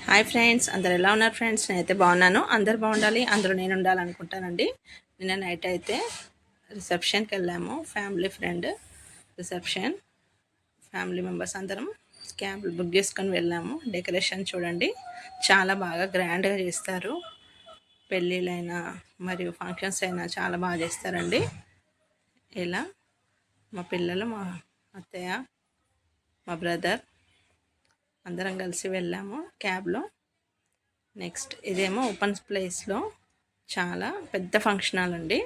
Hi friends, అందరు ఎలా ఉన్నారు ఫ్రెండ్స్? నేనైతే బాగున్నాను. అందరు బాగుండాలి, అందరూ నేను ఉండాలనుకుంటానండి. నిన్న నైట్ అయితే రిసెప్షన్కి వెళ్ళాము. Family friend reception, family members అందరం క్యాబ్లు బుక్ చేసుకొని వెళ్ళాము. డెకరేషన్ చూడండి, చాలా బాగా గ్రాండ్గా చేస్తారు. పెళ్ళిళ్ళైనా మరియు ఫంక్షన్స్ అయినా చాలా బాగా చేస్తారండి. ఇలా మా పిల్లలు, మా అత్తయ్య, మా బ్రదర్ అందరం కలిసి వెళ్ళాము క్యాబ్లో. నెక్స్ట్ ఇదేమో ఓపెన్ ప్లేస్లో చాలా పెద్ద ఫంక్షన్ హాల్ అండి.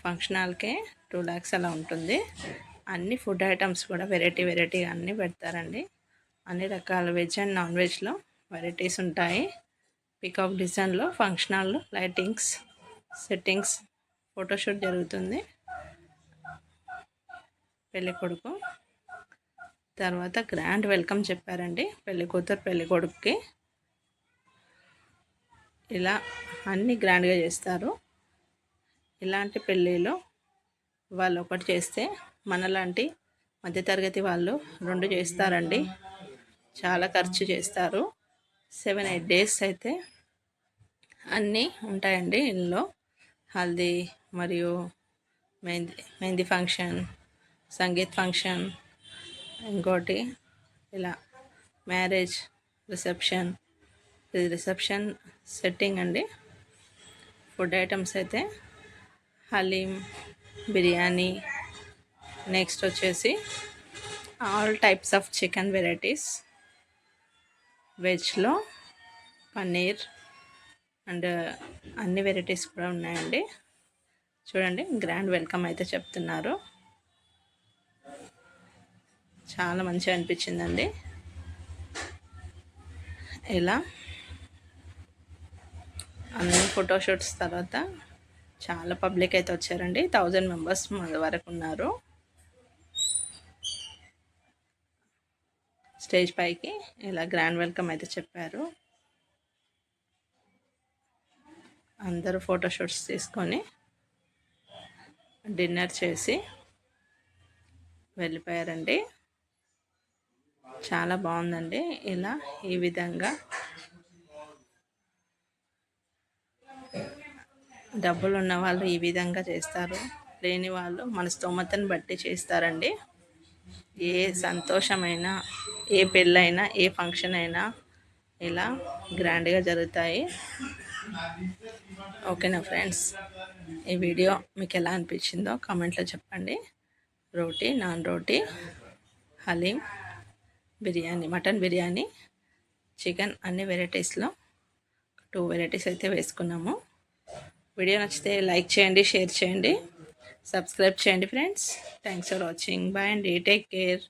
ఫంక్షన్ హాల్కే 2 lakhs అలా ఉంటుంది. అన్ని ఫుడ్ ఐటమ్స్ కూడా వెరైటీగా అన్నీ పెడతారండి. అన్ని రకాల వెజ్ అండ్ నాన్ వెజ్లో వెరైటీస్ ఉంటాయి. పికాక్ డిజైన్లో ఫంక్షన్ హాల్లో లైటింగ్స్, సెట్టింగ్స్, ఫోటోషూట్ జరుగుతుంది. పెళ్ళి కొడుకు తర్వాత గ్రాండ్ వెల్కమ్ చెప్పారండి పెళ్ళి కూతురు పెళ్ళి కొడుకుకి. ఇలా అన్నీ గ్రాండ్గా చేస్తారు. ఇలాంటి పెళ్ళిలో వాళ్ళు ఒకటి చేస్తే మనలాంటి మధ్యతరగతి వాళ్ళు 2 చేస్తారండి. చాలా ఖర్చు చేస్తారు. 7-8 days అయితే అన్నీ ఉంటాయండి ఇందులో. హల్దీ మరియు మెహందీ ఫంక్షన్, సంగీత్ ఫంక్షన్, ఇంకోటి ఇలా మ్యారేజ్ రిసెప్షన్. ఇది రిసెప్షన్ సెట్టింగ్ అండి. ఫుడ్ ఐటమ్స్ అయితే హలీం, బిర్యానీ, నెక్స్ట్ వచ్చేసి all types of chicken varieties, వెజ్లో పన్నీర్ అండ్ అన్ని వెరైటీస్ కూడా ఉన్నాయండి. చూడండి, గ్రాండ్ వెల్కమ్ అయితే చెప్తున్నారు. చాలా మంచిగా అనిపించిందండి. ఇలా అన్ని ఫోటోషూట్స్ తర్వాత చాలా పబ్లిక్ అయితే వచ్చారండి. 1000 members వరకు ఉన్నారు. స్టేజ్ పైకి ఇలా గ్రాండ్ వెల్కమ్ అయితే చెప్పారు. అందరూ ఫోటోషూట్స్ తీసుకొని డిన్నర్ చేసి వెళ్ళిపోయారండి. చాలా బాగుందండి. ఇలా ఈ విధంగా డబ్బులు ఉన్న వాళ్ళు ఈ విధంగా చేస్తారు. లేని వాళ్ళు మన స్తోమతను బట్టి చేస్తారండి. ఏ సంతోషమైనా, ఏ పెళ్ళైనా, ఏ ఫంక్షన్ అయినా ఇలా గ్రాండ్గా జరుగుతాయి. ఓకేనా ఫ్రెండ్స్? ఈ వీడియో మీకు ఎలా అనిపించిందో కామెంట్లో చెప్పండి. రోటీ, నాన్ రోటీ, హలీం, బిర్యానీ, మటన్ బిర్యానీ, చికెన్ అన్ని వెరైటీస్లో 2 varieties అయితే వేసుకున్నాము. వీడియో నచ్చితే లైక్ చేయండి, షేర్ చేయండి, సబ్స్క్రైబ్ చేయండి friends. Thanks for watching. Bye అండి, టేక్ కేర్.